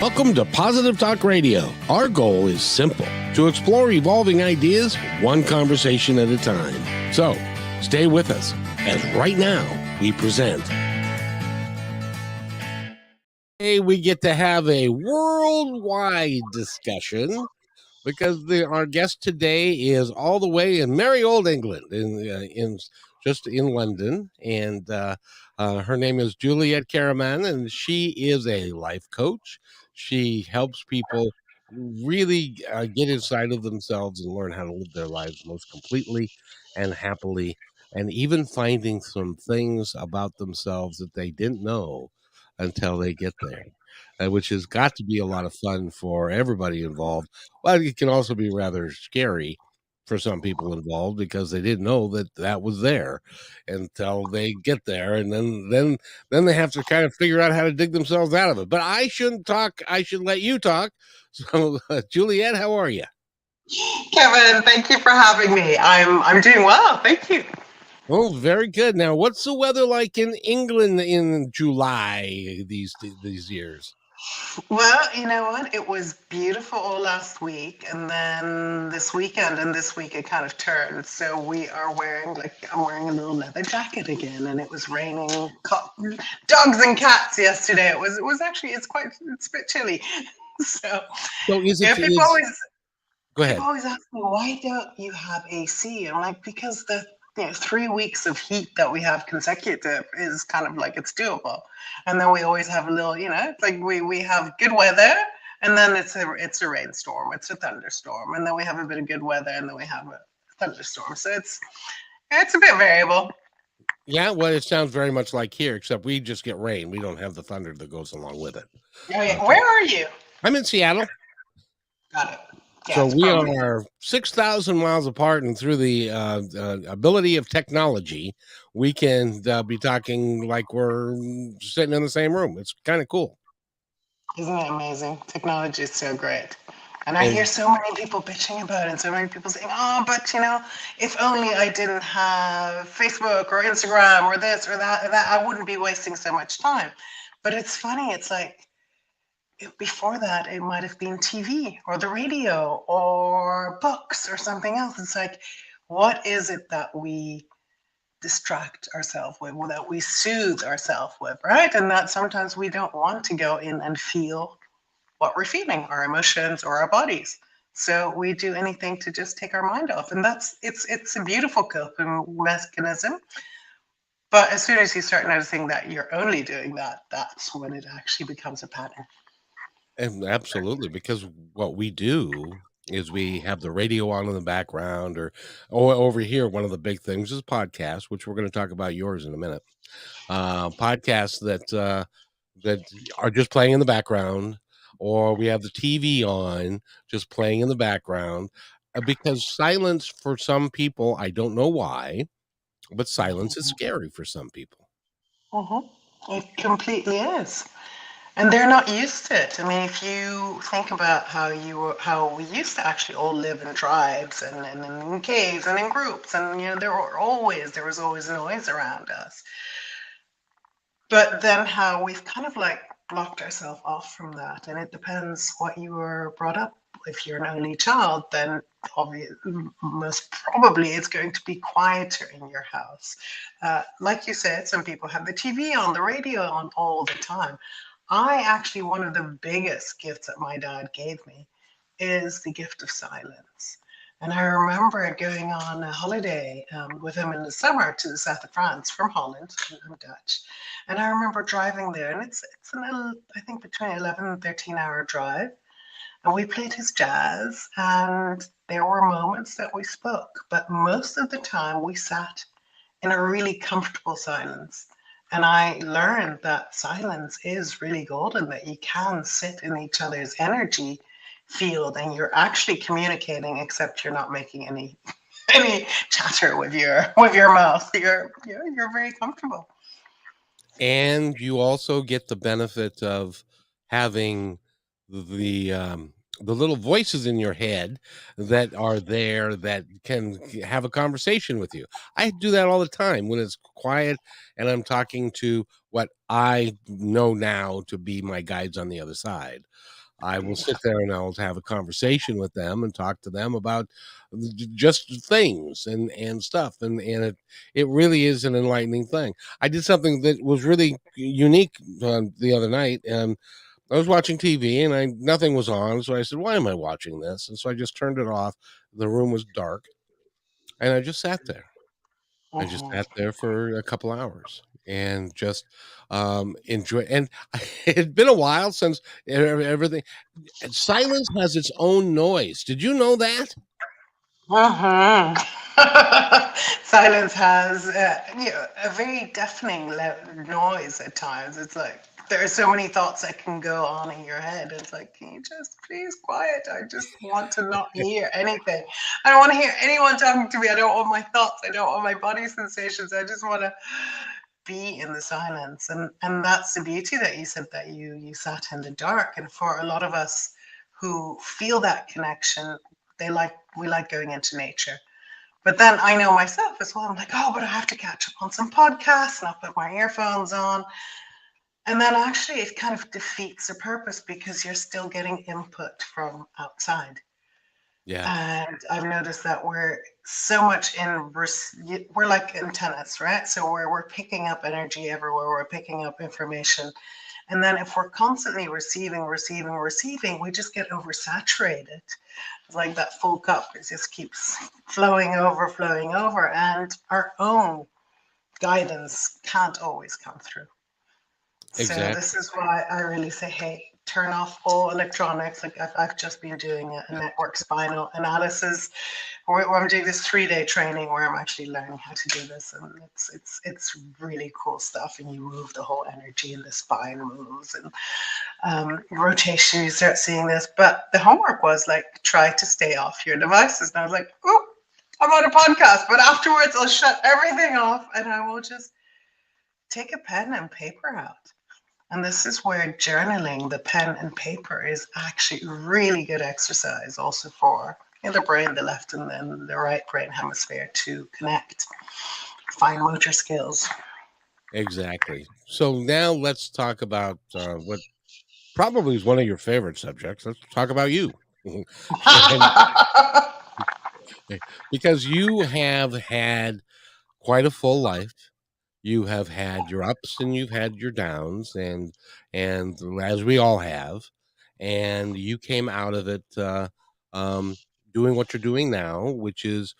Welcome to Positive Talk Radio. Our goal is simple: to explore evolving ideas one conversation at a time. So, stay with us as right now we present. Hey, we get to have a worldwide discussion because our guest today is all the way in merry old England, in just in London, and her name is Juliette Karaman, and she is a life coach. She helps people really get inside of themselves and learn how to live their lives most completely and happily, and even finding some things about themselves that they didn't know until they get there, which has got to be a lot of fun for everybody involved. Well, it can also be rather scary for some people involved because they didn't know that was there until they get there, and then they have to kind of figure out how to dig themselves out of it. But I shouldn't talk. I should let you talk. So, Juliette, how are you? Kevin, thank you for having me. I'm doing well. Thank you. Oh, very good. Now, what's the weather like in England in July these years? Well, you know what? It was beautiful all last week, and then this weekend and this week it kind of turned. So we are wearing, I'm wearing a little leather jacket again, and it was raining dogs and cats yesterday. It was actually it's a bit chilly. So So, is yeah, it is? Go people ahead. always ask me, why don't you have AC? I'm like, because the 3 weeks of heat that we have consecutive is kind of like it's doable. And then we always have a little, it's like we have good weather, and then it's a rainstorm, it's a thunderstorm, and then we have a bit of good weather, and then we have a thunderstorm. So it's a bit variable. Yeah, well, it sounds very much like here, except we just get rain. We don't have the thunder that goes along with it. Oh, yeah. Where are you? I'm in Seattle. Got it. Yeah, So it's we probably are 6,000 miles apart, and through the ability of technology, we can be talking like we're sitting in the same room. It's kind of cool. Isn't it amazing? Technology is so great. And I hear And so many people bitching about it, and so many people saying, oh, but if only I didn't have Facebook or Instagram or this or that, I wouldn't be wasting so much time. But it's funny, it's like before that, it might have been TV or the radio or books or something else. It's like, what is it that we distract ourselves with, that we soothe ourselves with, right? And that sometimes we don't want to go in and feel what we're feeling, our emotions or our bodies. So we do anything to just take our mind off. And it's a beautiful coping mechanism. But as soon as you start noticing that you're only doing that, that's when it actually becomes a pattern. absolutely, because what we do is we have the radio on in the background, or over here, one of the big things is podcasts, which we're going to talk about yours in a minute. Podcasts that are just playing in the background, or we have the TV on just playing in the background, because silence for some people, I don't know why, but silence is scary for some people. Mhm. It completely is. And they're not used to it. I mean, if you think about how we used to actually all live in tribes and in caves and in groups, and there was always noise around us. But then how we've kind of like blocked ourselves off from that, and it depends what you were brought up. If you're an only child, then most probably it's going to be quieter in your house. Like you said, some people have the TV on, the radio on all the time. I actually, one of the biggest gifts that my dad gave me is the gift of silence. And I remember going on a holiday with him in the summer to the south of France from Holland. I'm Dutch. And I remember driving there, and it's a little, I think, between 11 and 13-hour drive. And we played his jazz, and there were moments that we spoke, but most of the time we sat in a really comfortable silence. And I learned that silence is really golden, that you can sit in each other's energy field and you're actually communicating, except you're not making any chatter with your mouth. You're very comfortable. And you also get the benefit of having the the little voices in your head that are there that can have a conversation with you. I do that all the time when it's quiet and I'm talking to what I know now to be my guides on the other side. I will sit there and I'll have a conversation with them and talk to them about just things and stuff, and it really is an enlightening thing. I did something that was really unique the other night, and I was watching TV and I nothing was on, so I said, "Why am I watching this?" And so I just turned it off. The room was dark, and I just sat there. I just Mhm. sat there for a couple hours and just enjoy. And it had been a while since everything. And silence has its own noise. Did you know that? Mhm. Silence has a very deafening noise at times. It's like there are so many thoughts that can go on in your head. It's like, can you just please quiet? I just want to not hear anything. I don't want to hear anyone talking to me. I don't want my thoughts. I don't want my body sensations. I just want to be in the silence. And that's the beauty that you said that you sat in the dark. And for a lot of us who feel that connection, we like going into nature. But then I know myself as well. I'm like, oh, but I have to catch up on some podcasts and I'll put my earphones on. And then actually it kind of defeats the purpose because you're still getting input from outside. Yeah, And I've noticed that we're so much we're like antennas, right? So we're picking up energy everywhere, we're picking up information. And then if we're constantly receiving, we just get oversaturated. It's like that full cup. It just keeps flowing over, and our own guidance can't always come through. So exactly. this is why I really say, hey, turn off all electronics. Like I've just been doing a network spinal analysis where I'm doing this 3-day training where I'm actually learning how to do this, and it's really cool stuff. And you move the whole energy, and the spine moves, and rotation. You start seeing this, but the homework was like try to stay off your devices. And I was like, oh, I'm on a podcast, but afterwards I'll shut everything off and I will just take a pen and paper out. And this is where journaling, the pen and paper, is actually really good exercise also for the brain, the left and then the right brain hemisphere to connect, fine motor skills. Exactly. So now let's talk about what probably is one of your favorite subjects. Let's talk about you. And because you have had quite a full life. You have had your ups and you've had your downs, and as we all have, and you came out of it um, doing what you're doing now, which is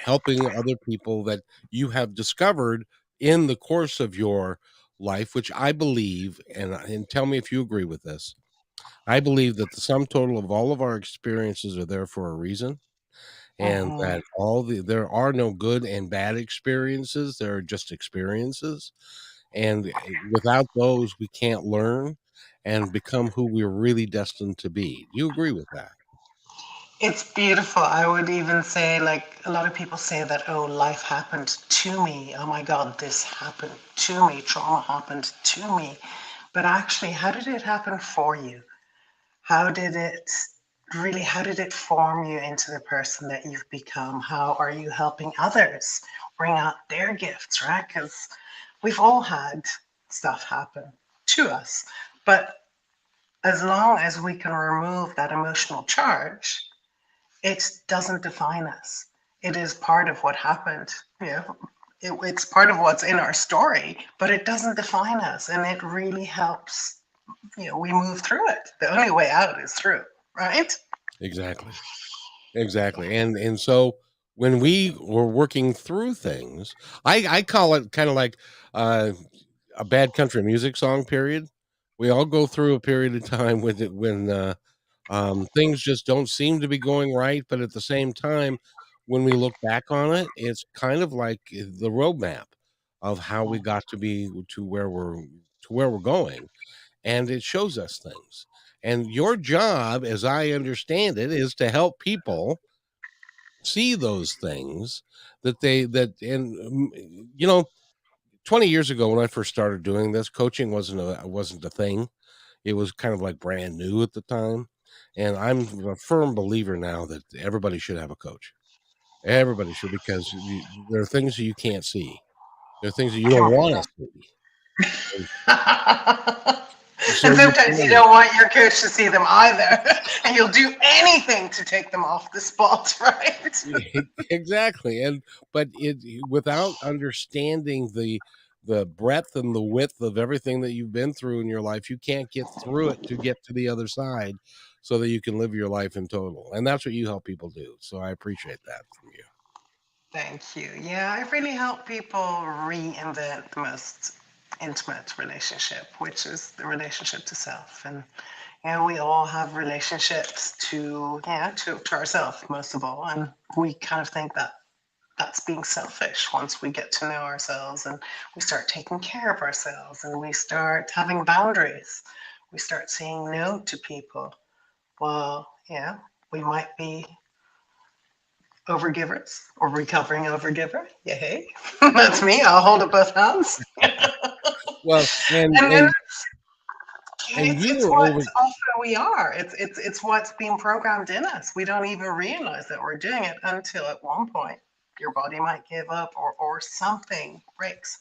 helping other people that you have discovered in the course of your life, which I believe, and tell me if you agree with this. I believe that the sum total of all of our experiences are there for a reason, and Mhm. that there are no good and bad experiences, there are just experiences, and without those we can't learn and become who we're really destined to be. Do you agree with that? It's beautiful. I would even say, like, a lot of people say that, oh, life happened to me. Oh my God, this happened to me. Trauma happened to me. But actually, how did it happen for you? How did it how did it form you into the person that you've become? How are you helping others bring out their gifts, right? Because we've all had stuff happen to us. But as long as we can remove that emotional charge, it doesn't define us. It is part of what happened. You know, it's part of what's in our story, but it doesn't define us, and it really helps. We move through it. The only way out is through, right? Exactly. Exactly. And so when we were working through things, I call it kind of like uh a bad country music song period. We all go through a period of time with it when things just don't seem to be going right, but at the same time, when we look back on it, it's kind of like the roadmap of how we got to be to where we're going, and it shows us things. And your job, as I understand it, is to help people see those things that they that and you know 20 years ago when I first started doing this, coaching wasn't a thing. It was kind of like brand new at the time. And I'm a firm believer now that everybody should have a coach. Everybody should, because there are things that you can't see. There are things that you don't want to see. And so And you sometimes you tell me. don't want your coach to see them either. And you'll do anything to take them off the spot, right? Exactly. And but it, without understanding the breadth and the width of everything that you've been through in your life, you can't get through it to get to the other side, so that you can live your life in total. And that's what you help people do. So I appreciate that from you. Thank you. Yeah, I really help people reinvent the most intimate relationship, which is the relationship to self. And we all have relationships to to ourselves most of all, and we kind of think that that's being selfish once we get to know ourselves and we start taking care of ourselves and we start having boundaries. We start saying no to people. Well, yeah, we might be overgivers or recovering overgiver. Yeah, hey, that's me. I'll hold up both hands. Well, And then and you it's were what over. often we are. It's what's being programmed in us. We don't even realize that we're doing it until at one point your body might give up or something breaks.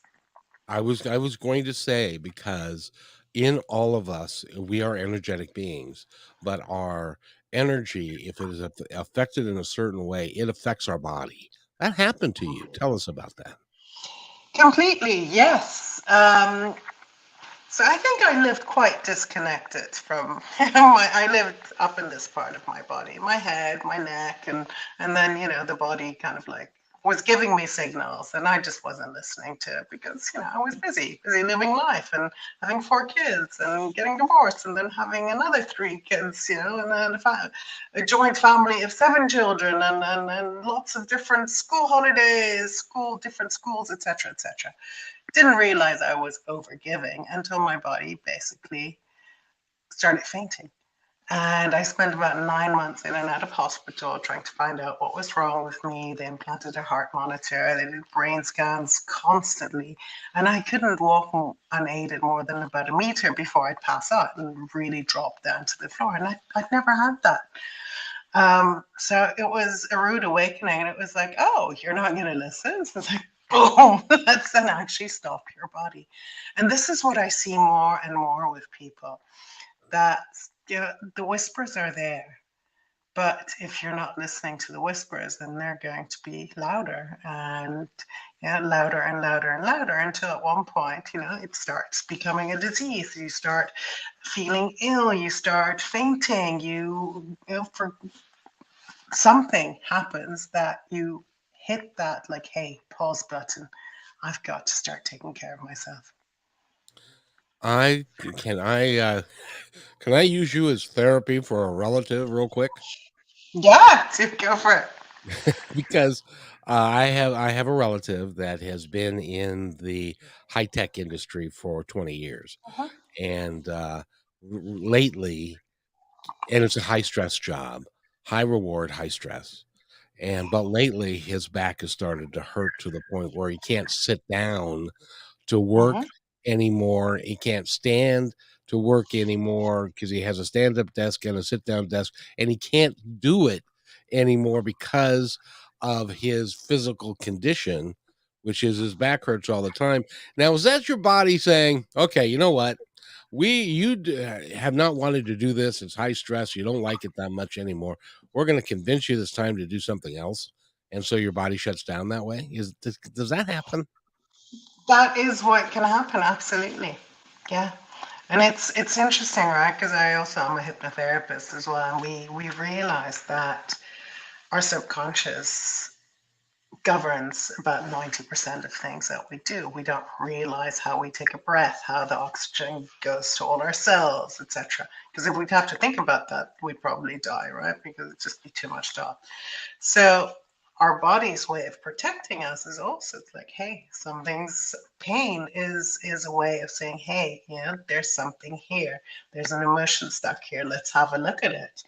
I was going to say, because in all of us, we are energetic beings, but our energy, if it is affected in a certain way, it affects our body. That happened to you. Tell us about that. Completely, yes. So I think I lived quite disconnected from I lived up in this part of my body, my head, my neck, and then the body kind of like was giving me signals, and I just wasn't listening to it because I was busy living life and having 4 kids and getting divorced and then having another 3 kids, and then a joint family of 7 children and lots of different school holidays, different schools, etc., etc. Didn't realize I was overgiving until my body basically started fainting. And I spent about 9 months in and out of hospital trying to find out what was wrong with me. They implanted a heart monitor, they did brain scans constantly. And I couldn't walk unaided more than about a meter before I'd pass out and really drop down to the floor. And I'd never had that. So it was a rude awakening. And it was like, oh, you're not going to listen? So it's like, boom, let's then actually stop your body. And this is what I see more and more with people, that the whispers are there. But if you're not listening to the whispers, then they're going to be louder and louder and louder and louder until at one point, it starts becoming a disease. You start feeling ill, you start fainting, for something happens that you hit that like, hey, pause button. I've got to start taking care of myself. I can I can I use you as therapy for a relative real quick? Yeah, to go for it. Because I have a relative that has been in the high tech industry for 20 years, Uh-huh. and lately, and it's a high stress job, high reward, high stress. And but lately, his back has started to hurt to the point where he can't sit down to work Uh-huh. anymore. He can't stand to work anymore because he has a stand up desk and a sit down desk, and he can't do it anymore because of his physical condition, which is his back hurts all the time. Now, is that your body saying, okay, you know what? Have not wanted to do this. It's high stress. You don't like it that much anymore. We're going to convince you this time to do something else. And so your body shuts down that way. Does that happen? That is what can happen, absolutely. Yeah. And it's interesting, right? Because I also am a hypnotherapist as well, and we realize that our subconscious governs about 90% of things that we do. We don't realize how we take a breath, how the oxygen goes to all our cells, etc. Because if we'd have to think about that, we'd probably die, right? Because it'd just be too much thought. So our body's way of protecting us is also like, hey, something's pain is a way of saying, hey, there's something here. There's an emotion stuck here. Let's have a look at it.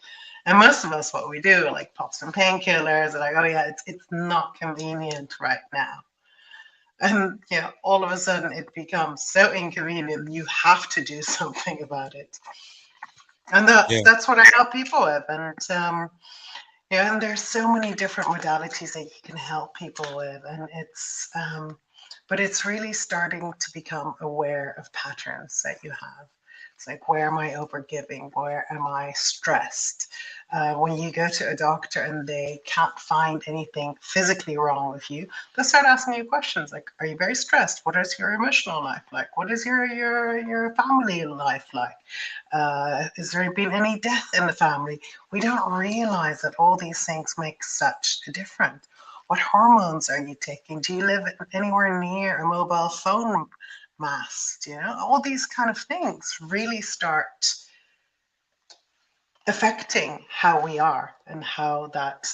And most of us, what we do, like pop some painkillers, and like, oh yeah, it's not convenient right now. And all of a sudden it becomes so inconvenient you have to do something about it. And Yeah. that's what I help people with. And yeah, and there's so many different modalities that you can help people with, and but it's really starting to become aware of patterns that you have. It's like, where am I overgiving? Where am I stressed? When you go to a doctor and they can't find anything physically wrong with you, they'll start asking you questions like, "Are you very stressed? What is your emotional life like? What is your family life like? Has there been any death in the family?" We don't realize that all these things make such a difference. What hormones are you taking? Do you live anywhere near a mobile phone mast? You know, all these kind of things really start affecting how we are and how that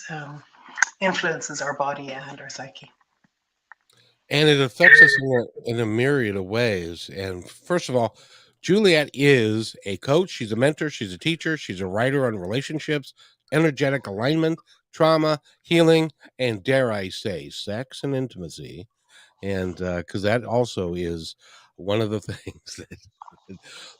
influences our body and our psyche. And it affects us in a myriad of ways. And first of all, Juliette is a coach, she's a mentor, she's a teacher, she's a writer on relationships, energetic alignment, trauma, healing, and dare I say, sex and intimacy. And because that also is one of the things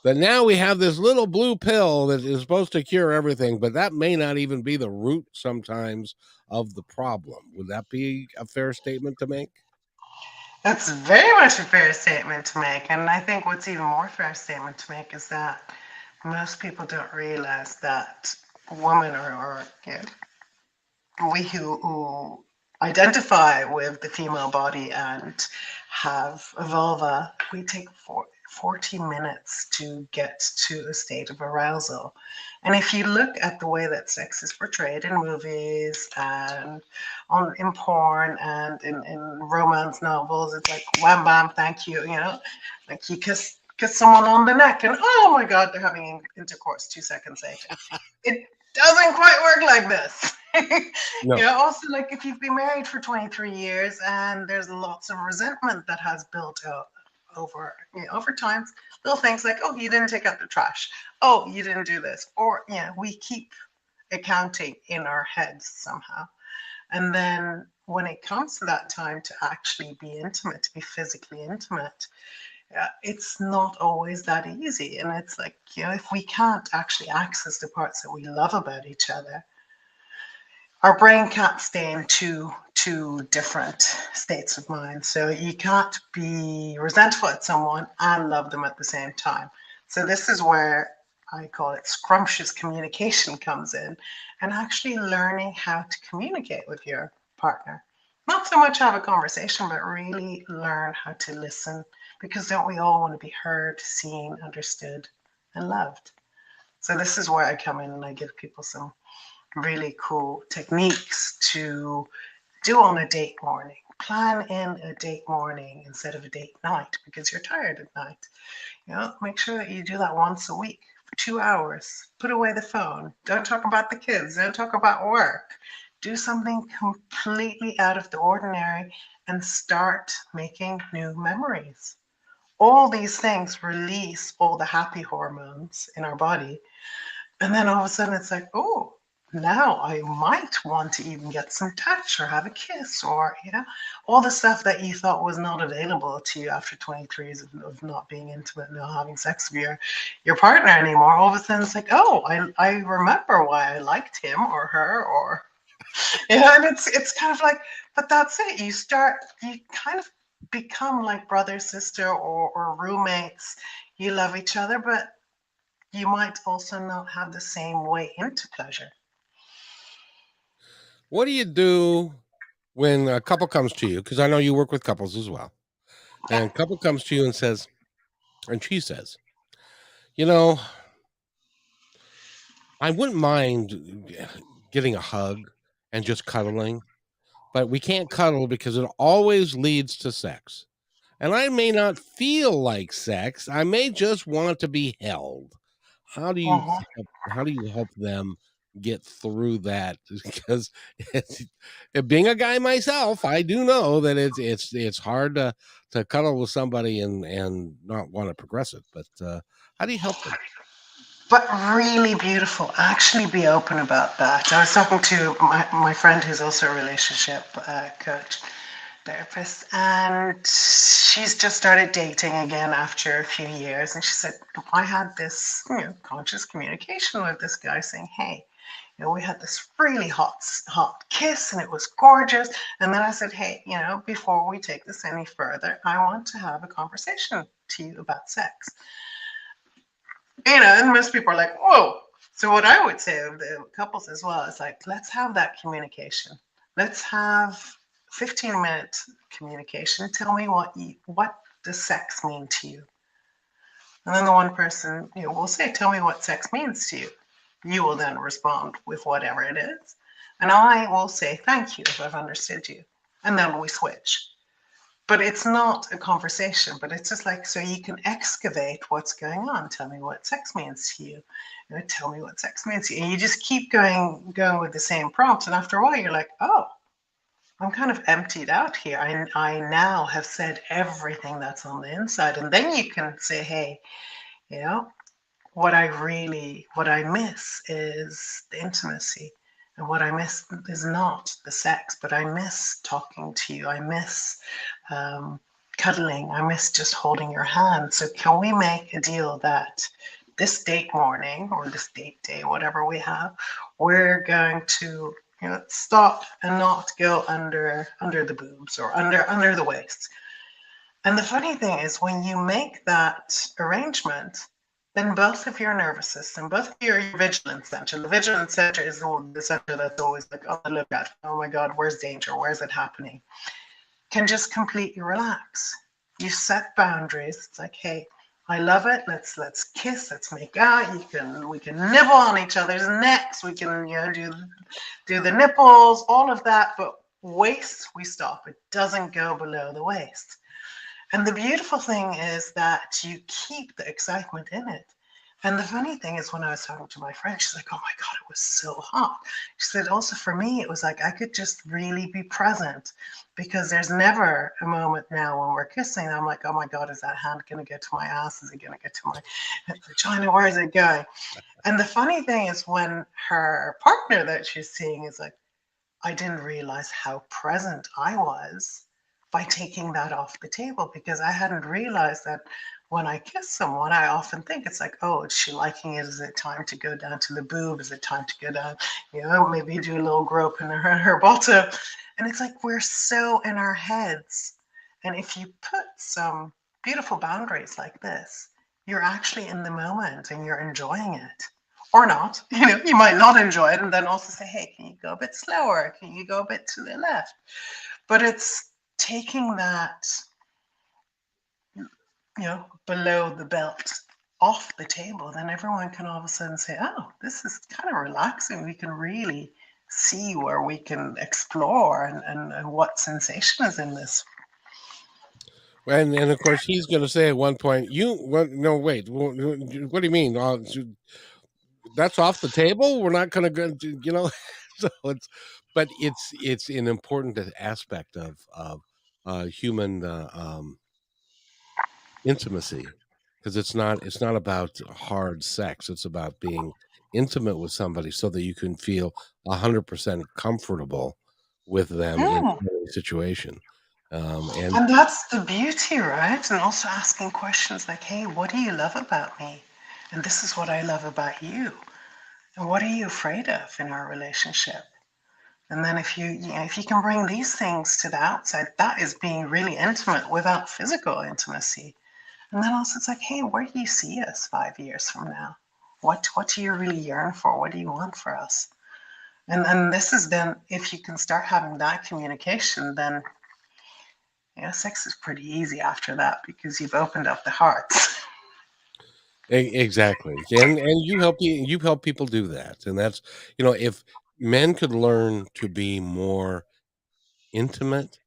that now we have this little blue pill that is supposed to cure everything, but that may not even be the root sometimes of the problem. Would that be a fair statement to make? That's very much a fair statement to make. And I think what's even more fair statement to make is that most people don't realize that women or you know, we who identify with the female body and have a vulva, we take 40 minutes to get to a state of arousal. And if you look at the way that sex is portrayed in movies and in porn and in romance novels, it's like wham bam, thank you, you know, like you kiss someone on the neck and oh my god, they're having intercourse 2 seconds later. It doesn't quite work like this. You No. know, also like if you've been married for 23 years and there's lots of resentment that has built up over, you know, over time, little things like, oh, you didn't take out the trash, oh, you didn't do this, or you know, we keep accounting in our heads somehow. And then when it comes to that time to actually be intimate, to be physically intimate, yeah, it's not always that easy. And it's like, you know, if we can't actually access the parts that we love about each other, our brain can't stay in two different states of mind. So you can't be resentful at someone and love them at the same time. So this is where I call it scrumptious communication comes in, and actually learning how to communicate with your partner. Not so much have a conversation, but really learn how to listen, because don't we all want to be heard, seen, understood, and loved? So this is where I come in and I give people some really cool techniques to do on a date morning. Plan in a date morning instead of a date night because you're tired at night. You know, make sure that you do that once a week for 2 hours. Put away the phone. Don't talk about the kids. Don't talk about work. Do something completely out of the ordinary and start making new memories. All these things release all the happy hormones in our body, and then all of a sudden it's like, oh, now I might want to even get some touch or have a kiss or, you know, all the stuff that you thought was not available to you after 23 years of not being intimate, not having sex with your partner anymore. All of a sudden it's like, oh, I remember why I liked him or her or, you know, and it's kind of like, but that's it. You kind of become like brother, sister, or roommates. You love each other, but you might also not have the same way into pleasure. What do you do when a couple comes to you? Because I know you work with couples as well. Yeah. And a couple comes to you and says, and she says, you know, I wouldn't mind getting a hug and just cuddling, but we can't cuddle because it always leads to sex. And I may not feel like sex. I may just want to be held. Mhm. How do you help them get through that? Because it's, being a guy myself, I do know that it's hard to cuddle with somebody and not want to progress it. But how do you help them? But really beautiful. Actually, be open about that. I was talking to my friend who's also a relationship coach, therapist, and she's just started dating again after a few years. And she said, I had this, conscious communication with this guy saying, hey, we had this really hot kiss and it was gorgeous. And then I said, hey, before we take this any further, I want to have a conversation to you about sex. And most people are like, whoa. So what I would say of the couples as well is like, let's have that communication. Let's have 15-minute communication. Tell me what does sex mean to you? And then the one person, will say, tell me what sex means to you. You will then respond with whatever it is. And I will say, thank you if I've understood you. And then we switch. But it's not a conversation, but it's just like, so you can excavate what's going on. Tell me what sex means to you. Tell me what sex means to you. And you just keep going with the same prompts. And after a while, you're like, oh, I'm kind of emptied out here. I now have said everything that's on the inside. And then you can say, hey, what I miss is the intimacy. And what I miss is not the sex, but I miss talking to you. I miss cuddling. I miss just holding your hand. So can we make a deal that this date morning or this date day, whatever we have, we're going to stop and not go under the boobs or under the waist. And the funny thing is when you make that arrangement, then both of your nervous system, both of your vigilance center, the vigilance center is the center that's always like on the lookout. Oh my God, where's danger? Where's it happening? Can just completely relax. You set boundaries. It's like, hey, I love it. Let's kiss. Let's make out. We can nibble on each other's necks. We can do the nipples, all of that. But waist, we stop. It doesn't go below the waist. And the beautiful thing is that you keep the excitement in it. And the funny thing is when I was talking to my friend, she's like, oh my God, it was so hot. She said, also for me, it was like I could just really be present because there's never a moment now when we're kissing. I'm like, oh my God, is that hand going to get to my ass? Is it going to get to my vagina? Where is it going? And the funny thing is when her partner that she's seeing is like, I didn't realize how present I was by taking that off the table because I hadn't realized that when I kiss someone, I often think it's like, oh, is she liking it? Is it time to go down to the boob? Is it time to go down, maybe do a little grope in her bottom? And it's like we're so in our heads. And if you put some beautiful boundaries like this, you're actually in the moment and you're enjoying it. Or not, you might not enjoy it and then also say, hey, can you go a bit slower? Can you go a bit to the left? But it's taking that, below the belt off the table, then everyone can all of a sudden say, oh, this is kind of relaxing. We can really see where we can explore and what sensation is in this. And of course he's going to say at one point, no, wait, what do you mean? That's off the table. We're not going to go, so but it's an important aspect of human intimacy because it's not about hard sex. It's about being intimate with somebody so that you can feel 100% comfortable with them in Mm. any situation. And And that's the beauty, right? And also asking questions like, hey, what do you love about me? And this is what I love about you. And what are you afraid of in our relationship? And then if you can bring these things to the outside, that is being really intimate without physical intimacy. And then also it's like, hey, where do you see us 5 years from now? What do you really yearn for? What do you want for us? And this is then if you can start having that communication, then sex is pretty easy after that because you've opened up the hearts. exactly, and you help people do that, and that's if men could learn to be more intimate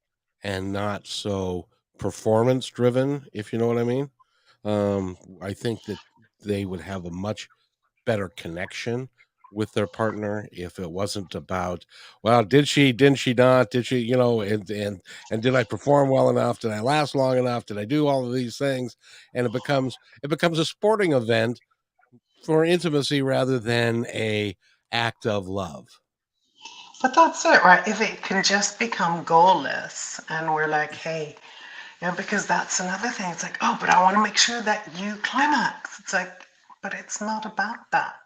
and not so performance driven, if you know what I mean. I think that they would have a much better connection with their partner if it wasn't about, well, didn't she not, did she, and did I perform well enough, did I last long enough, did I do all of these things, and it becomes a sporting event for intimacy rather than a act of love. But that's it, right? If it can just become goalless and we're like, hey, because that's another thing. It's like, oh, but I want to make sure that you climax. It's like, but it's not about that.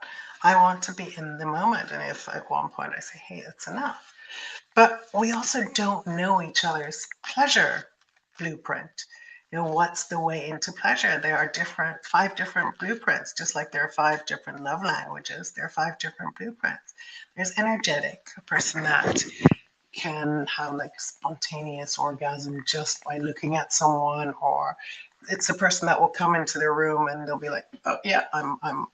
I want to be in the moment. And if at one point I say, hey, it's enough. But we also don't know each other's pleasure blueprint. What's the way into pleasure? There are five different blueprints, just like there are five different love languages. There are five different blueprints. There's energetic, a person that can have like spontaneous orgasm just by looking at someone, or it's a person that will come into the room and they'll be like, oh yeah,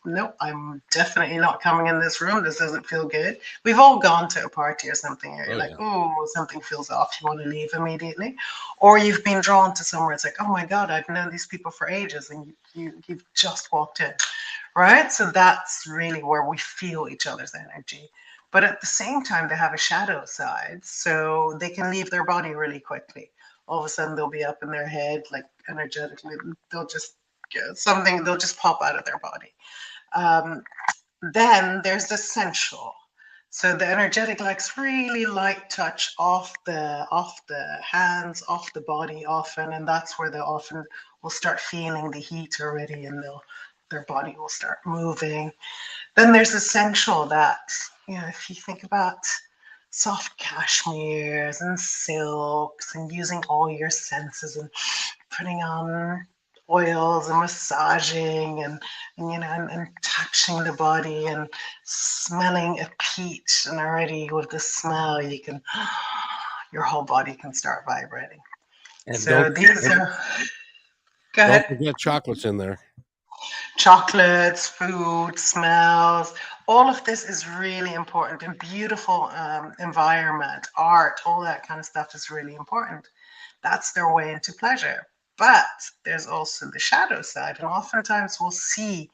no, I'm definitely not coming in this room, this doesn't feel good. We've all gone to a party or something and you're Oh like, yeah. oh, something feels off, you want to leave immediately. Or you've been drawn to somewhere, it's like, oh my god, I've known these people for ages, and you've just walked in, right? So that's really where we feel each other's energy. But at the same time, they have a shadow side, so they can leave their body really quickly. All of a sudden, they'll be up in their head, like energetically, they'll just get something, they'll just pop out of their body. Um, then there's the sensual. So the energetic likes really light touch off the hands, off the body often, and that's where they often will start feeling the heat already, and their body will start moving. Then there's the sensual that, if you think about soft cashmeres and silks and using all your senses and putting on oils and massaging and touching the body and smelling a peach, and already with the smell you can your whole body can start vibrating. And So these are, go don't ahead. forget chocolates in there. Chocolates, food, smells, all of this is really important. And beautiful environment, art, all that kind of stuff is really important. That's their way into pleasure. But there's also the shadow side, and oftentimes we'll see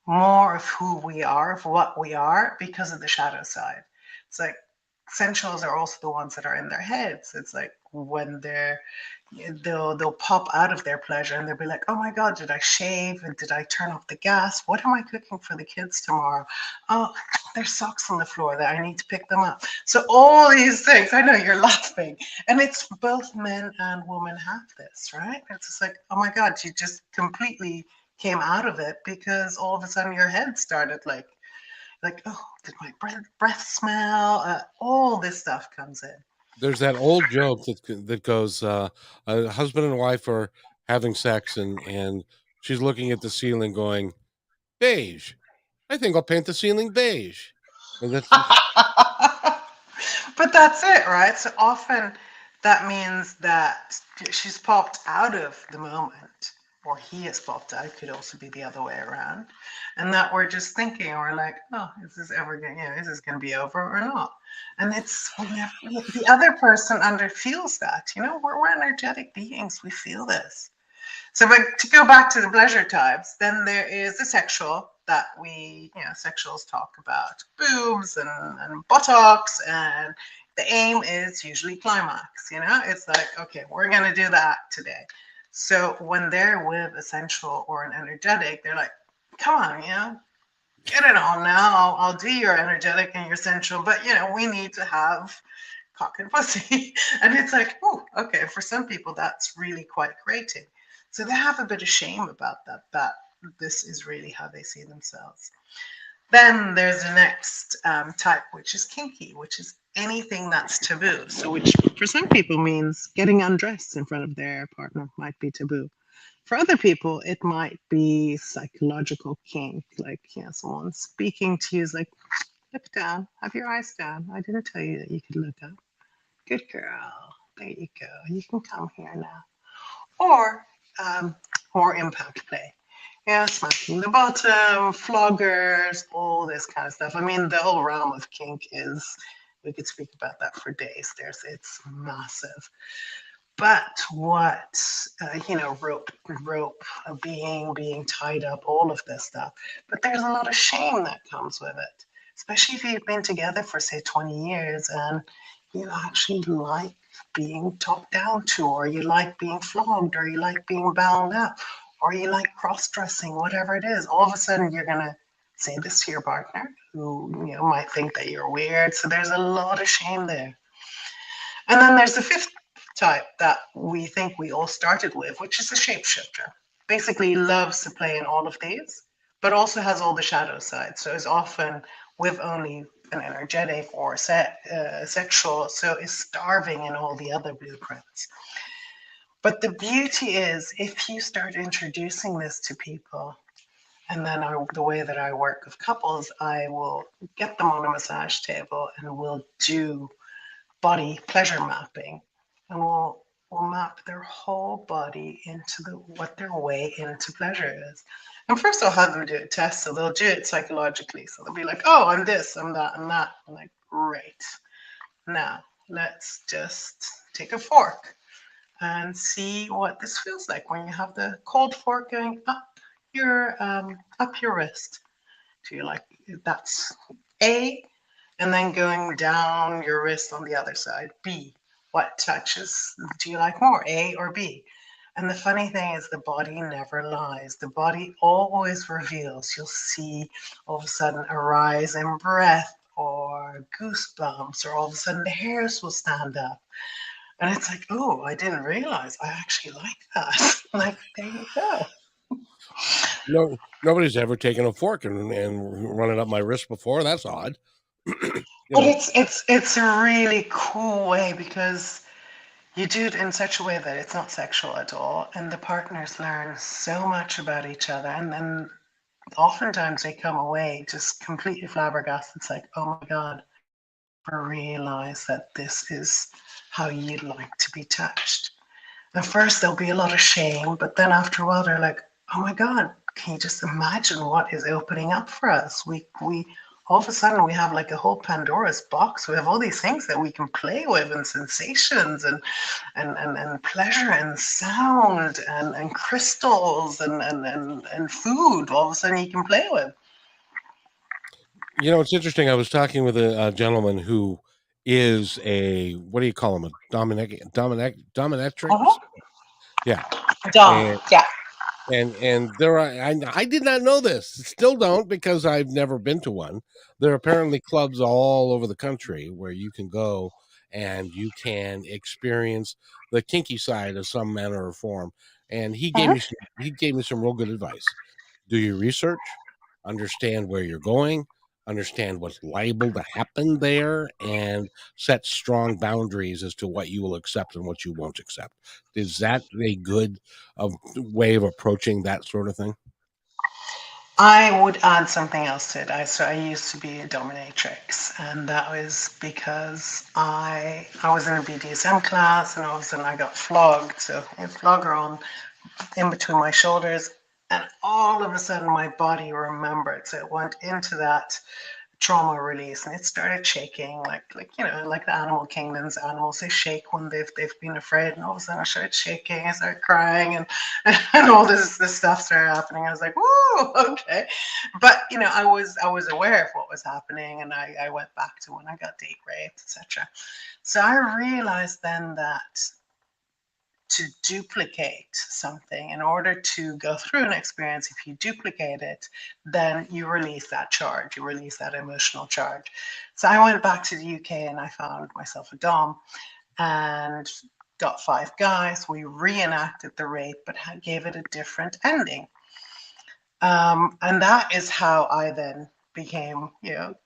more of who we are, of what we are, because of the shadow side. It's like sensuals are also the ones that are in their heads. It's like when they'll pop out of their pleasure and they'll be like, oh my god, did I shave and did I turn off the gas? What am I cooking for the kids tomorrow? Oh, there's socks on the floor that I need to pick them up. So all these things, I know you're laughing, and it's both men and women have this, right? It's just like, oh my god, you just completely came out of it because all of a sudden your head started like, oh, did my breath smell? All this stuff comes in. There's that old joke that goes, a husband and wife are having sex, and she's looking at the ceiling, going, "Beige. I think I'll paint the ceiling beige." And that's But that's it, right? So often that means that she's popped out of the moment, or he has popped out. It could also be the other way around. And that we're just thinking, or like, oh, is this ever going, is this going to be over or not? And it's whenever the other person under feels that, we're energetic beings, we feel this. So, but to go back to the pleasure types, then there is the sexual that sexuals talk about boobs and buttocks, and the aim is usually climax. It's like, okay, we're going to do that today. So when they're with a sensual or an energetic, they're like, come on, get it on now. I'll do your energetic and your sensual, but we need to have cock and pussy. And it's like, oh, okay, for some people that's really quite grating. So they have a bit of shame about that this is really how they see themselves. Then there's the next type, which is kinky, which is anything that's taboo. So, which for some people means getting undressed in front of their partner might be taboo. For other people, it might be psychological kink, like someone speaking to you is like, look down, have your eyes down. I didn't tell you that you could look up. Good girl. There you go. You can come here now. Or um, more impact play. Smacking the bottom, floggers, all this kind of stuff. I mean, the whole realm of kink is, we could speak about that for days. It's massive. But what, rope, being tied up, all of this stuff. But there's a lot of shame that comes with it, especially if you've been together for, say, 20 years and you actually like being talked down to, or you like being flogged, or you like being bound up, or you like cross dressing, whatever it is. All of a sudden, you're going to say this to your partner who might think that you're weird. So there's a lot of shame there. And then there's the fifth type that we think we all started with, which is a shapeshifter. Basically, loves to play in all of these, but also has all the shadow sides. So is often with only an energetic or sexual, so is starving in all the other blueprints. But the beauty is, if you start introducing this to people, and then the way that I work with couples, I will get them on a massage table and we'll do body pleasure mapping, and we'll map their whole body into what their way into pleasure is. And first I'll have them do a test, so they'll do it psychologically. So they'll be like, "Oh, I'm this, I'm that, I'm that." I'm like, "Great. Now let's just take a fork and see what this feels like when you have the cold fork going up your wrist. Do you like that's A, and then going down your wrist on the other side. B, what touches do you like more, A or B? And the funny thing is, the body never lies. The body always reveals. You'll see all of a sudden a rise in breath or goosebumps, or all of a sudden the hairs will stand up. And it's like, oh, I didn't realize I actually like that. Like, there you go. No, nobody's ever taken a fork and run it up my wrist before. That's odd. you But know, it's a really cool way because you do it in such a way that it's not sexual at all, and the partners learn so much about each other, and then oftentimes they come away just completely flabbergasted. It's like, oh my God, I never realized that this is how you'd like to be touched. At first, there'll be a lot of shame, but then after a while, they're like, "Oh my God, can you just imagine what is opening up for us? We all of a sudden we have like a whole Pandora's box. We have all these things that we can play with, and sensations, and pleasure, and sound, and crystals, and food. All of a sudden, you can play with." it's interesting. I was talking with a gentleman who is a what do you call him? A dominatrix. Uh-huh. Yeah, Dumb. and Yeah. there are I did not know this. Still don't because I've never been to one. There are apparently clubs all over the country where you can go and you can experience the kinky side of some manner or form. And Uh-huh. he gave me some real good advice. Do your research, understand where you're going, understand what's liable to happen there, and set strong boundaries as to what you will accept and what you won't accept. Is that a good way of approaching that sort of thing? I would add something else to it. I used to be a dominatrix, and that was because I was in a BDSM class, and all of a sudden I got flogged. So a flogger on in between my shoulders, and all of a sudden my body remembered. So it went into that trauma release, and it started shaking like the animal kingdoms. Animals, they shake when they've been afraid, and all of a sudden I started shaking. I started crying, and all this stuff started happening. I was like, whoa, okay. But I was aware of what was happening, and I went back to when I got date raped, etc. So I realized then that to duplicate something, in order to go through an experience, if you duplicate it, then you release that charge, you release that emotional charge. So I went back to the UK and I found myself a Dom and got 5 guys. We reenacted the rape, but gave it a different ending. And that is how I then became,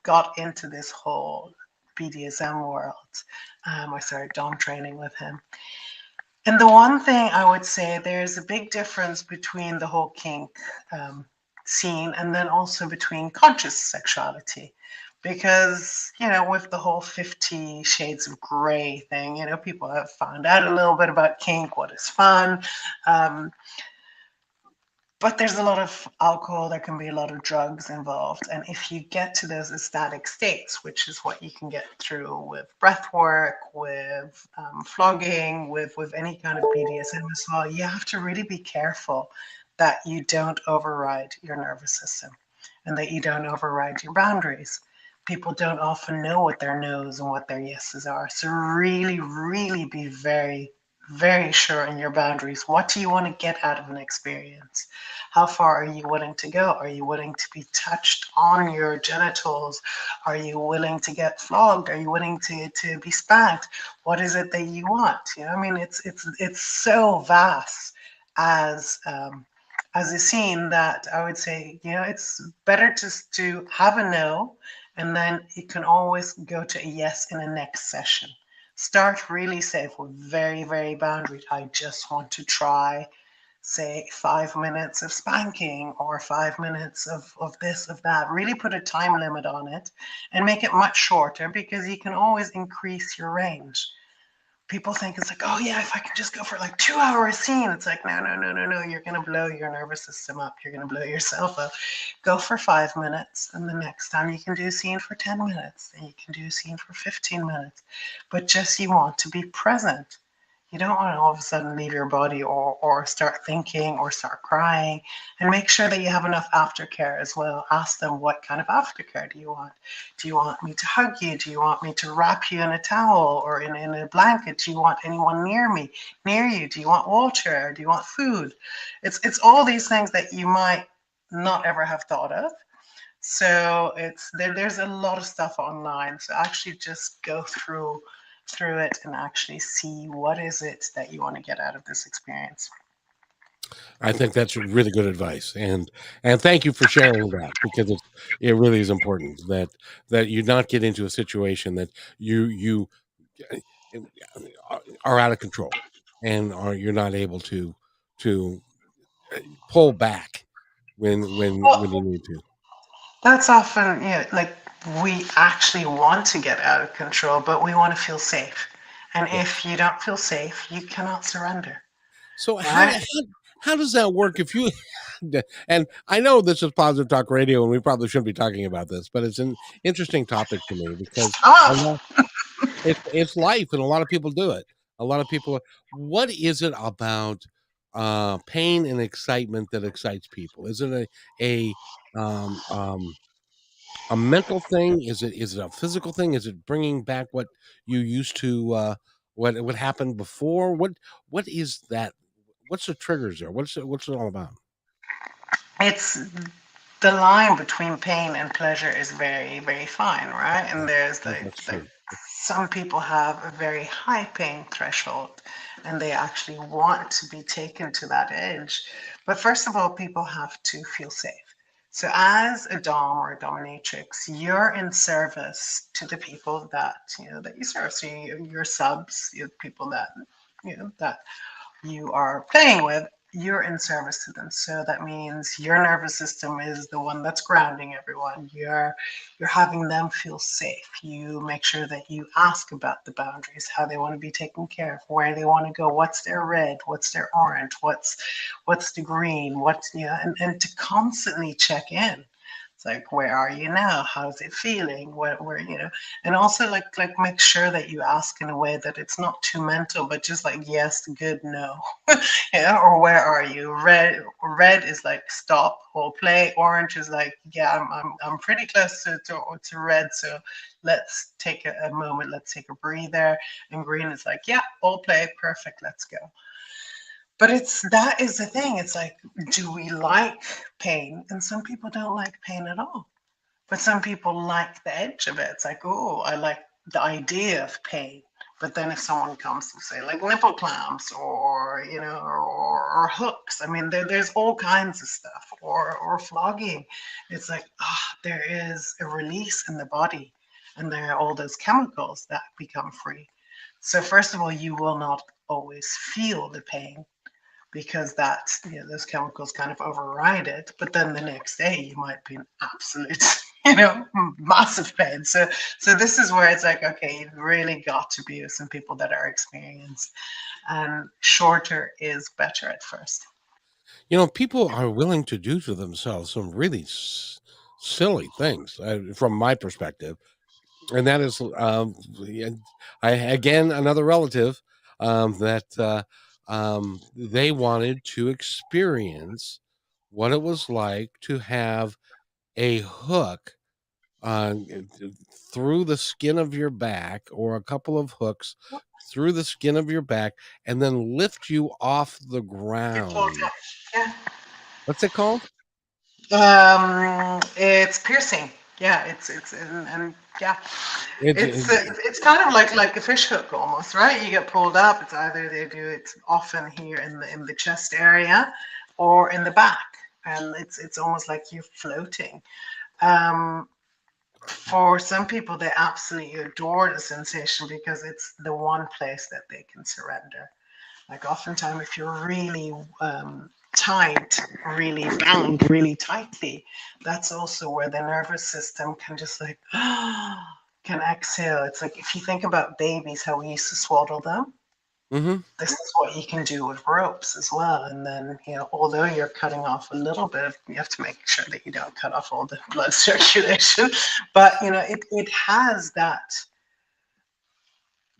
got into this whole BDSM world. I started Dom training with him. And the one thing I would say, there's a big difference between the whole kink scene and then also between conscious sexuality. Because, with the whole 50 Shades of Grey thing, people have found out a little bit about kink, what is fun. Um, but there's a lot of alcohol, there can be a lot of drugs involved. And if you get to those ecstatic states, which is what you can get through with breath work, with flogging, with any kind of BDSM as well, you have to really be careful that you don't override your nervous system and that you don't override your boundaries. People don't often know what their no's and what their yeses are. So really, really be very, very sure in your boundaries. What do you want to get out of an experience? How far are you willing to go? Are you willing to be touched on your genitals? Are you willing to get flogged? Are you willing to be spanked? What is it that you want? You know, I mean, it's so vast as as a scene that I would say, you know, it's better just to have a no, and then it can always go to a yes in the next session. Start really safe with very, very boundary. I just want to try, say, 5 minutes of spanking or 5 minutes of this, of that. Really put a time limit on it and make it much shorter because you can always increase your range. People think it's like, oh yeah, if I can just go for like 2 hour scene, it's like, no, no, no, no, no, you're gonna blow your nervous system up, you're gonna blow yourself up. Go for 5 minutes, and the next time you can do a scene for 10 minutes, and you can do a scene for 15 minutes. But just you want to be present. You don't want to all of a sudden leave your body, or start thinking or start crying. And make sure that you have enough aftercare as well. Ask them, what kind of aftercare do you want? Do you want me to hug you? Do you want me to wrap you in a towel or in a blanket? Do you want anyone near me, near you? Do you want water? Do you want food? It's all these things that you might not ever have thought of. So there's a lot of stuff online. So actually just go through it and actually see what is it that you want to get out of this experience. I think that's really good advice, and thank you for sharing that because it really is important that you not get into a situation that you are out of control and are you're not able to pull back when you Well, need to. that's often, you know, like, we actually want to get out of control, but we want to feel safe. And if Yes. you don't feel safe, you cannot surrender, So right? how does that work if you and I know this is positive talk radio and we probably shouldn't be talking about this, but it's an interesting topic to me because a Oh, lot it's life and a lot of people do it. A lot of people what is it about pain and excitement that excites people? Is it um um a mental thing? Is it a physical thing? Is it bringing back what you used to what happened before? What is that? What's the triggers there? What's it all about? it's the line between pain and pleasure is very, very fine, right? Yeah, And there's that's like true. some people have a very high pain threshold and they actually want to be taken to that edge. But first of all, people have to feel safe. So as a dom or a dominatrix, you're in service to the people that that you serve. So your subs, your people that that you are playing with, you're in service to them. So that means your nervous system is the one that's grounding everyone. You're having them feel safe. You make sure that you ask about the boundaries, how they want to be taken care of, where they want to go, what's their red, what's their orange, what's the green, what's and to constantly check in. It's like, where are you now? How's it feeling? Where and also like make sure that you ask in a way that it's not too mental, but just like yes, good, no. Yeah, or where are you? Red is like stop or play. Orange is like, yeah, I'm pretty close to red, so let's take a moment, let's take a breather. And green is like, yeah, all play, perfect, let's go. But that is the thing. It's like, do we like pain? And some people don't like pain at all. But some people like the edge of it. It's like, oh, I like the idea of pain. But then if someone comes to say like nipple clamps or or hooks, I mean there's all kinds of stuff or flogging. It's like there is a release in the body, and there are all those chemicals that become free. So first of all, you will not always feel the pain because those chemicals kind of override it. But then the next day you might be in absolute massive pain. So this is where it's like, okay, you've really got to be with some people that are experienced, and shorter is better at first. People are willing to do to themselves some really silly things from my perspective, and that is, yeah, I again another relative that they wanted to experience what it was like to have a hook uh, through the skin of your back or a couple of hooks through the skin of your back and then lift you off the It pulls ground. up. Yeah. What's it called? It's piercing. Yeah, it's and yeah, It, it, it's kind of like a fish hook almost, right? You get pulled up. It's either they do it often here in the chest area, or in the back, and it's almost like you're floating. Um, for some people, they absolutely adore the sensation because it's the one place that they can surrender. Like oftentimes, if you're really tight, really bound, really tightly, that's also where the nervous system can just like can exhale. It's like if you think about babies, how we used to swaddle them. mm-hmm. This is what you can do with ropes as well. And then, although you're cutting off a little bit, you have to make sure that you don't cut off all the blood circulation. But, it has that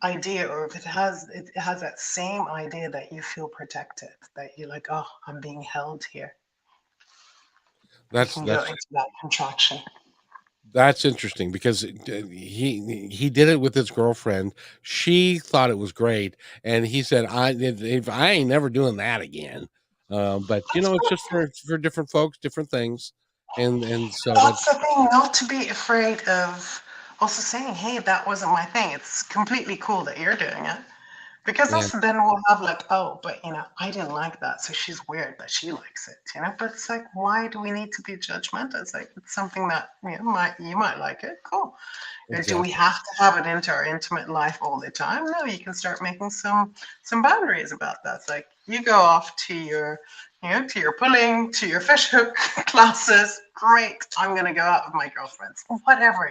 idea, or if it has that same idea that you feel protected, that you're like, oh, I'm being held here. You That's can go that's into that contraction. That's interesting because he did it with his girlfriend. She thought it was great, and he said, if I ain't never doing that again." But it's just for different folks, different things, and so That's that's the thing, not to be afraid of also saying, hey, that wasn't my thing. It's completely cool that you're doing it. Because yeah, also then we'll have like, oh, but I didn't like that, so she's weird that she likes it. But it's like, why do we need to be judgmental? It's like it's something that you might like it. Cool. Do we exactly. have to have it into our intimate life all the time? No, you can start making some boundaries about that. It's like you go off to your pulling, to your fish hook classes. Great. I'm gonna go out with my girlfriends. Whatever.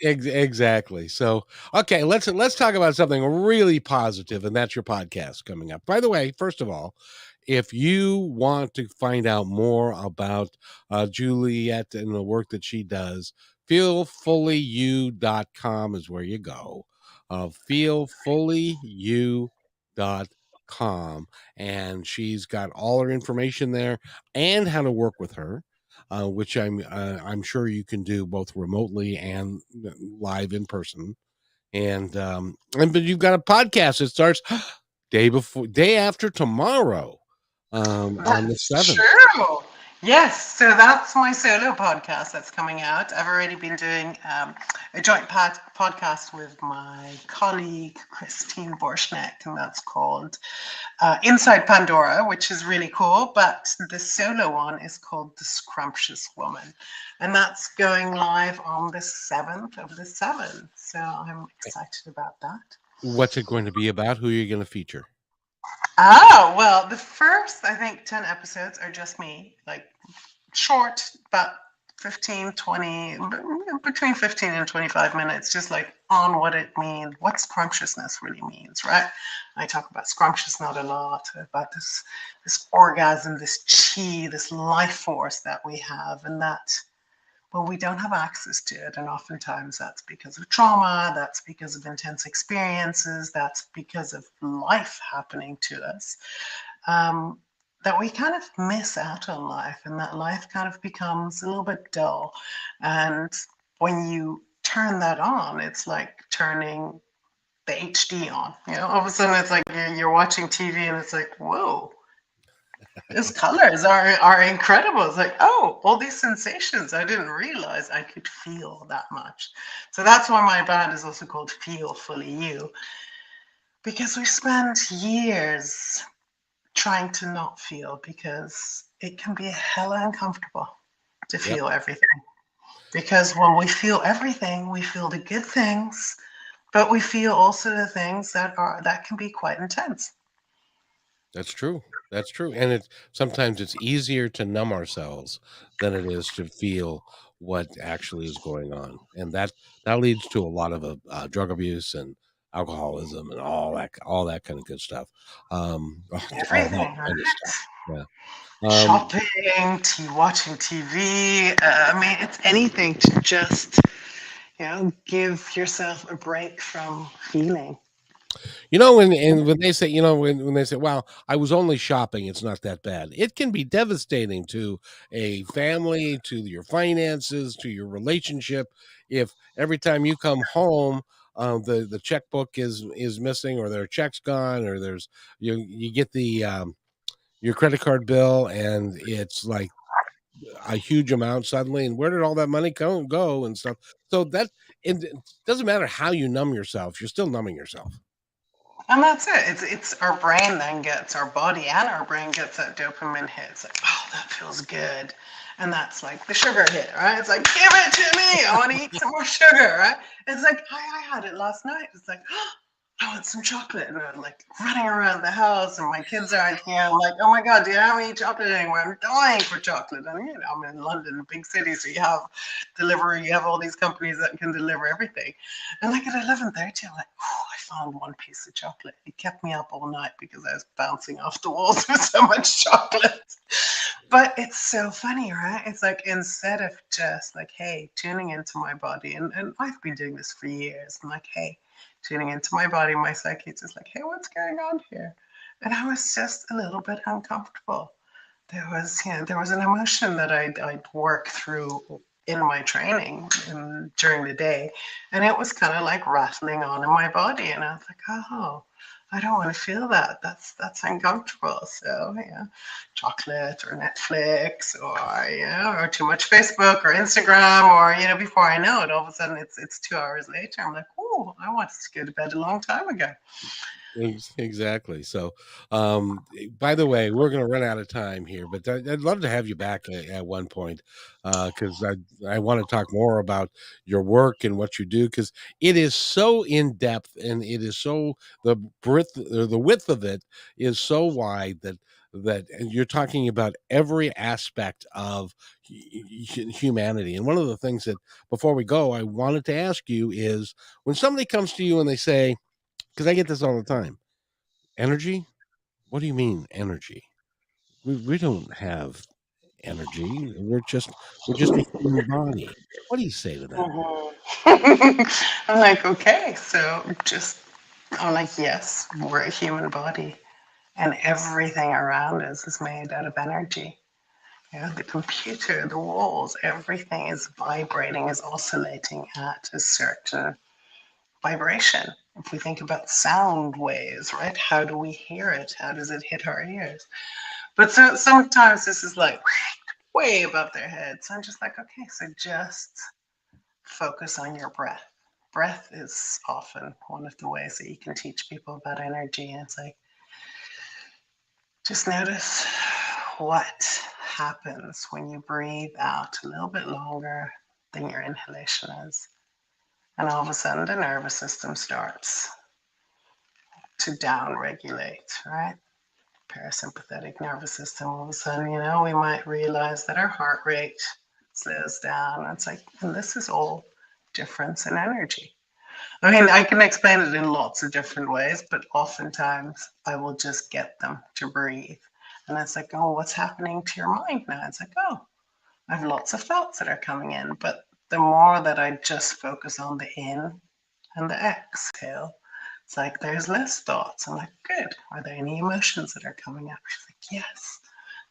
Exactly. So, okay, let's talk about something really positive, and that's your podcast coming up. By the way, first of all, if you want to find out more about Juliette and the work that she does, feelfullyu.com is where you go. Feelfullyu.com, and she's got all her information there and how to work with her, which I'm sure you can do both remotely and live in person. And but you've got a podcast that starts day after tomorrow, on the That's 7th. true. Yes, so that's my solo podcast that's coming out. I've already been doing a joint podcast with my colleague Christine Borschneck, and that's called Inside Pandora, which is really cool. But the solo one is called The Scrumptious Woman, and that's going live on the 7th of the 7th. So I'm excited about that. What's it going to be about? Who are you going to feature? Oh, well, the first, I think, 10 episodes are just me, like short, about 15, 20, between 15 and 25 minutes, just like on what it means, what scrumptiousness really means, right? I talk about scrumptious not a lot, about this orgasm, this chi, this life force that we have, and that, well, we don't have access to it. And oftentimes that's because of trauma, that's because of intense experiences, that's because of life happening to us. That we kind of miss out on life, and that life kind of becomes a little bit dull. And when you turn that on, it's like turning the HD on. All of a sudden it's like you're watching TV and it's like, whoa, these colors are incredible. It's like, oh, all these sensations. I didn't realize I could feel that much. So that's why my band is also called Feel Fully You, because we spend years trying to not feel, because it can be hella uncomfortable to Yep, feel everything. Because when we feel everything, we feel the good things, but we feel also the things that can be quite intense. that's true. That's true. And sometimes it's easier to numb ourselves than it is to feel what actually is going on, and that leads to a lot of drug abuse and alcoholism and all that kind of good stuff. All that Everything, right? kind of stuff. Yeah. Um, Shopping to watching TV. I mean, it's anything to just, give yourself a break from feeling. when they say, when they say, "Wow, I was only shopping," it's not that bad. It can be devastating to a family, to your finances, to your relationship, if every time you come home, the checkbook is missing, or their check's gone, or there's you get the your credit card bill and it's like a huge amount suddenly, and where did all that money go and stuff. So that it doesn't matter how you numb yourself, you're still numbing yourself. And that's it. It's our brain then gets, our body and our brain gets that dopamine hit. It's like, oh, that feels good. And that's like the sugar hit, right? It's like, give it to me. I want to eat some more sugar, right? It's like, I had it last night. It's like, oh, I want some chocolate. And I'm like running around the house and my kids aren't here. I'm like, oh my God, do you have any chocolate anywhere? I'm dying for chocolate. And, I'm in London, a big city, so you have delivery, you have all these companies that can deliver everything. And like at 11:30, I'm like, oh, I found one piece of chocolate. It kept me up all night because I was bouncing off the walls with so much chocolate. But it's so funny, right? It's like instead of just like, hey, tuning into my body, and I've been doing this for years. I'm like, hey, tuning into my body, my psyche, it's just like, hey, what's going on here? And I was just a little bit uncomfortable. There was an emotion that I'd work through in my training during the day, and it was kind of like rattling on in my body, and I was like, oh, I don't want to feel that. That's uncomfortable. So yeah, chocolate or Netflix or or too much Facebook or Instagram or before I know it, all of a sudden it's 2 hours later. I'm like, oh, I wanted to go to bed a long time ago. Exactly. So, by the way, we're going to run out of time here, but I'd love to have you back at one point because I want to talk more about your work and what you do because it is so in depth and it is so the breadth or the width of it is so wide that and you're talking about every aspect of humanity. And one of the things that before we go, I wanted to ask you is when somebody comes to you and they say, because I get this all the time. Energy? What do you mean energy? We don't have energy. We're just a human body. What do you say to them? Mhm. I'm like, okay, so I'm like, yes, we're a human body, and everything around us is made out of energy. The computer, the walls, everything is vibrating, is oscillating at a certain vibration. If we think about sound waves, right? How do we hear it? How does it hit our ears? But so sometimes this is like way above their heads. So I'm just like, okay, so just focus on your breath. Breath is often one of the ways that you can teach people about energy. And it's like, just notice what happens when you breathe out a little bit longer than your inhalation is. And all of a sudden, the nervous system starts to down regulate, right? Parasympathetic nervous system. All of a sudden, we might realize that our heart rate slows down. It's like, and this is all difference in energy. I mean, I can explain it in lots of different ways, but oftentimes I will just get them to breathe. And it's like, oh, what's happening to your mind now? It's like, oh, I have lots of thoughts that are coming in. But the more that I just focus on the in and the exhale, it's like there's less thoughts. I'm like, good. Are there any emotions that are coming up? She's like, yes.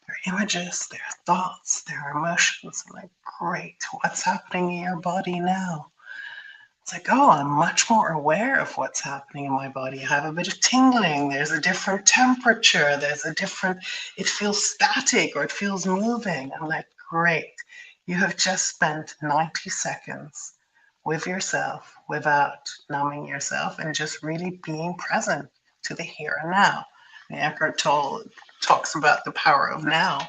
There are images, there are thoughts, there are emotions. I'm like, great. What's happening in your body now? It's like, oh, I'm much more aware of what's happening in my body. I have a bit of tingling. There's a different temperature. It feels static or it feels moving. I'm like, great. You have just spent 90 seconds with yourself without numbing yourself and just really being present to the here and now. And Eckhart Tolle talks about the power of now,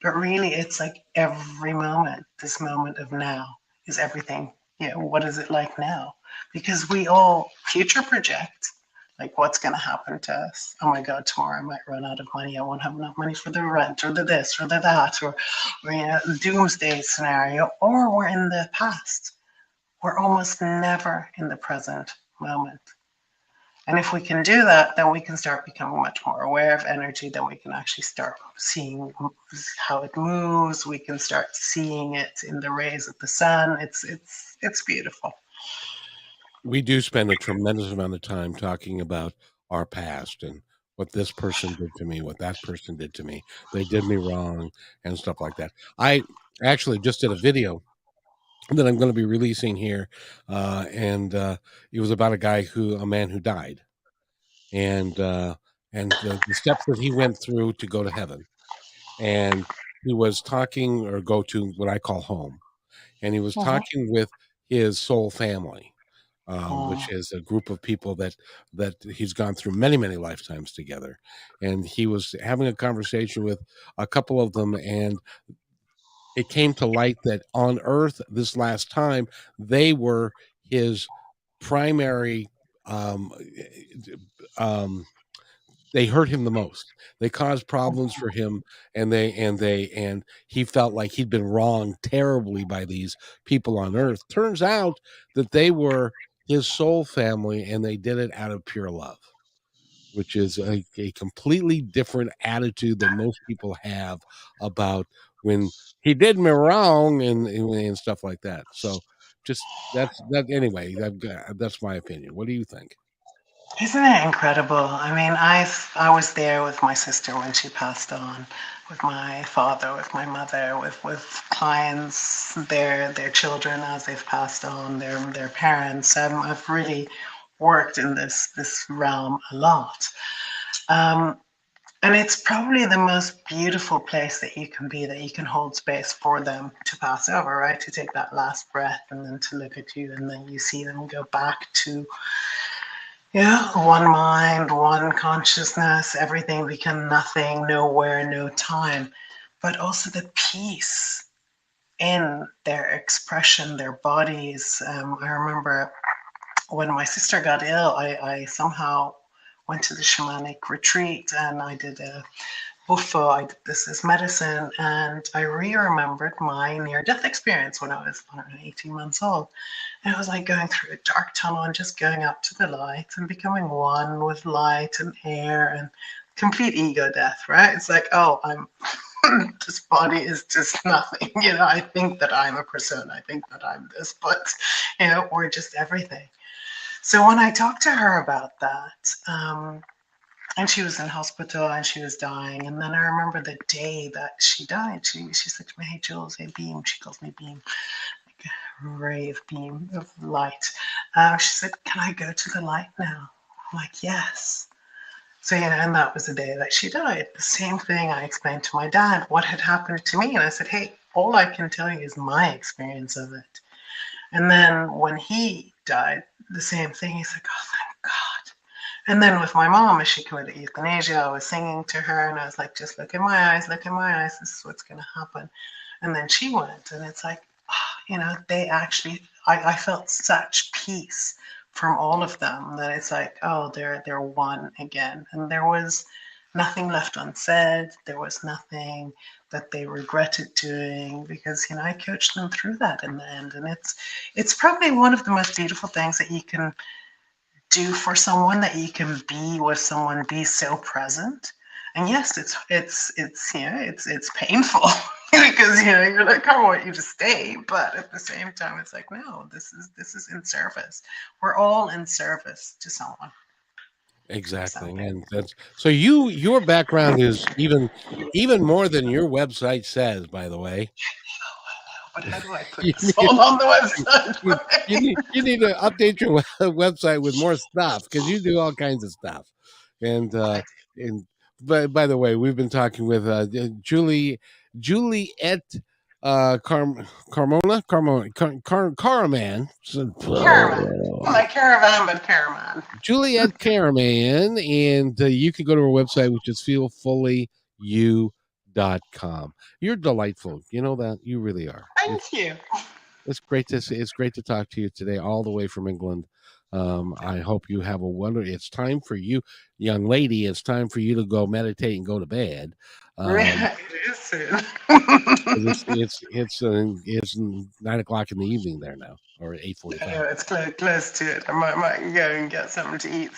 but really it's like every moment, this moment of now is everything. What is it like now? Because we all future project, like what's going to happen to us. Oh my God, tomorrow I might run out of money. I won't have enough money for the rent or the this or the that, or doomsday scenario, or we're in the past. We're almost never in the present moment. And if we can do that, then we can start becoming much more aware of energy. Then we can actually start seeing how it moves. We can start seeing it in the rays of the sun. It's beautiful. We do spend a tremendous amount of time talking about our past and what this person did to me, what that person did to me. They did me wrong and stuff like that. I actually just did a video that I'm going to be releasing here, and it was about a man who died, and the steps that he went through to go to heaven, and he was talking or go to what I call home, and he was Mhm. talking with his soul family, which Mm. is a group of people that he's gone through many lifetimes together, and he was having a conversation with a couple of them, and it came to light that on Earth this last time they were his primary. Um, um, they hurt him the most. They caused problems for him, and he felt like he'd been wronged terribly by these people on Earth. Turns out that they were his soul family, and they did it out of pure love, which is a completely different attitude than most people have about when he did me wrong and stuff like that. So, just that's that anyway. That's my opinion. What do you think? Isn't it incredible? I mean, I was there with my sister when she passed on, with my father, with my mother, with clients, their children as they've passed on, their parents. I've really worked in this realm a lot. Um, and it's probably the most beautiful place that you can be, that you can hold space for them to pass over, right? To take that last breath and then to look at you, and then you see them go back to, yeah, one mind, one consciousness, everything become nothing, nowhere, no time. But also the peace in their expression, their bodies. I remember when my sister got ill, I somehow went to the shamanic retreat and I did a bufo. I did this as medicine, and I re-remembered my near-death experience when I was, I don't know, 18 months old. And it was like going through a dark tunnel and just going up to the light and becoming one with light and air, and complete ego death, right? It's like, oh, I'm this body is just nothing. I think that I'm a person. I think that I'm this, but we're just everything. So when I talked to her about that, and she was in hospital and she was dying, and then I remember the day that she died. She said to me, "Hey, Jules, hey, Beam." She calls me Beam, like a ray of beam of light. She said, "Can I go to the light now?" I'm like, "Yes." So, and that was the day that she died. The same thing I explained to my dad, what had happened to me. And I said, "Hey, all I can tell you is my experience of it." And then when he died, the same thing. He's like, "Oh, thank God." And then with my mom, as she committed euthanasia, I was singing to her and I was like, "Just look in my eyes, look in my eyes. This is what's going to happen." And then she went, and it's like, they actually, I felt such peace from all of them, that it's like, oh, they're one again. And there was nothing left unsaid. There was nothing that they regretted doing, because I coached them through that in the end. And it's probably one of the most beautiful things that you can do for someone, that you can be with someone, be so present. And yes, it's painful because you're like, I want you to stay, but at the same time, it's like, no, this is in service. We're all in service to someone or Exactly, something. and that's so your background is even more than your website says. By the way, But how do I put you this need all on the you, website? you need to update your website with more stuff because you do all kinds of stuff. And and by the way, we've been talking with Juliette Karaman. Caravan, like caravan, but caravan. Juliette Karaman, and you can go to her website, which is feelfullyu.com. You're delightful. You know that? You really are. Thank you. It's great to talk to you today, all the way from England. I hope you have a wonder. It's time for you, young lady. It's time for you to go meditate and go to bed. Um, It is soon. 'Cause it's 9 o'clock in the evening there now, or 8:45. It's close to it. I might go and get something to eat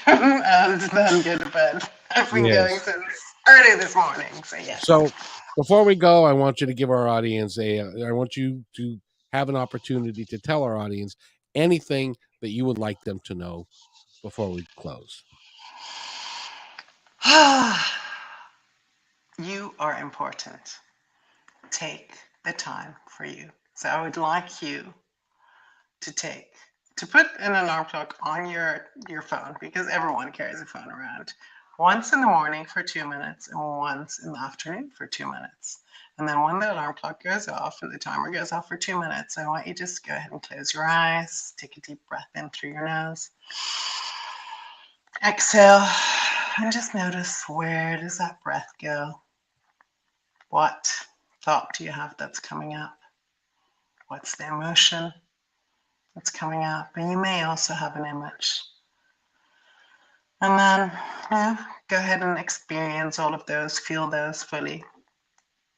and then go to bed. I've been going Yes. since early this morning, so yes. So before we go, I want you to give our audience I want you to have an opportunity to tell our audience anything that you would like them to know before we close. You are important. Take the time for you. So I would like you to put an alarm clock on your phone, because everyone carries a phone around. Once in the morning for 2 minutes and once in the afternoon for 2 minutes. And then when the alarm clock goes off and the timer goes off for 2 minutes, I want you to just go ahead and close your eyes, take a deep breath in through your nose, exhale, and just notice, where does that breath go? What thought do you have that's coming up? What's the emotion that's coming up? And you may also have an image. And then go ahead and experience all of those, feel those fully.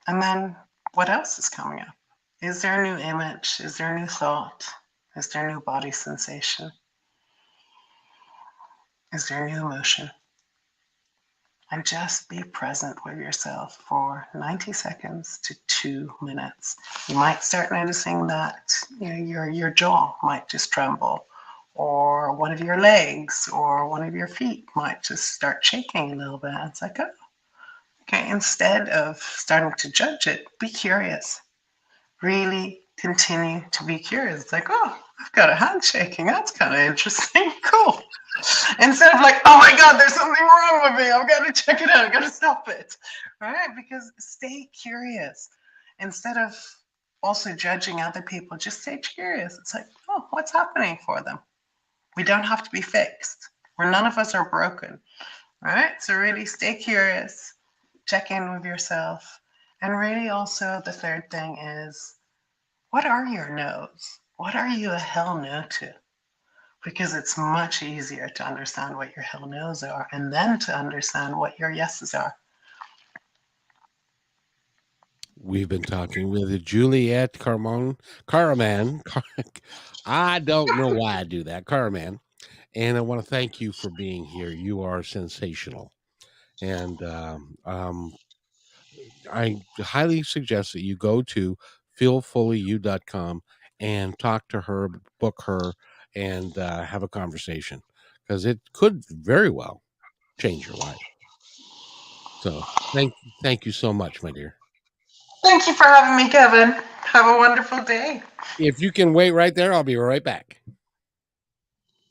And then what else is coming up? Is there a new image? Is there a new thought? Is there a new body sensation? Is there a new emotion? And just be present with yourself for 90 seconds to 2 minutes. You might start noticing that your jaw might just tremble, or one of your legs or one of your feet might just start shaking a little bit. It's like, oh, okay. Instead of starting to judge it, be curious. Really continue to be curious. It's like, oh, I've got a hand shaking. That's kind of interesting. Cool. Instead of like, oh my God, there's something wrong with me. I've got to check it out. I've got to stop it. Right? Because stay curious. Instead of also judging other people, just stay curious. It's like, oh, what's happening for them? We don't have to be fixed. None of us are broken. Right? So really stay curious. Check in with yourself. And really also the third thing is, what are your no's? What are you a hell no to? Because it's much easier to understand what your hell no's are and then to understand what your yeses are. We've been talking with Juliette Karaman. I don't know why I do that, Karaman. And I want to thank you for being here. You are sensational. And I highly suggest that you go to feelfullyu.com and talk to her, book her, and have a conversation, because it could very well change your life. So thank you so much, my dear. Thank you for having me, Kevin. Have a wonderful day. If you can wait right there, I'll be right back.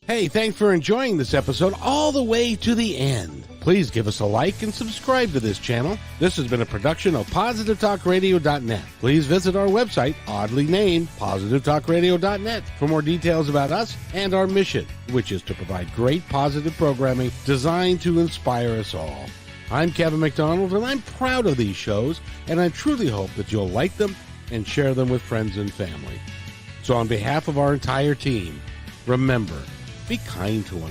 Hey, thanks for enjoying this episode all the way to the end. Please give us a like and subscribe to this channel. This has been a production of PositiveTalkRadio.net. Please visit our website, oddly named PositiveTalkRadio.net, for more details about us and our mission, which is to provide great positive programming designed to inspire us all. I'm Kevin McDonald, and I'm proud of these shows, and I truly hope that you'll like them and share them with friends and family. So on behalf of our entire team, remember, be kind to one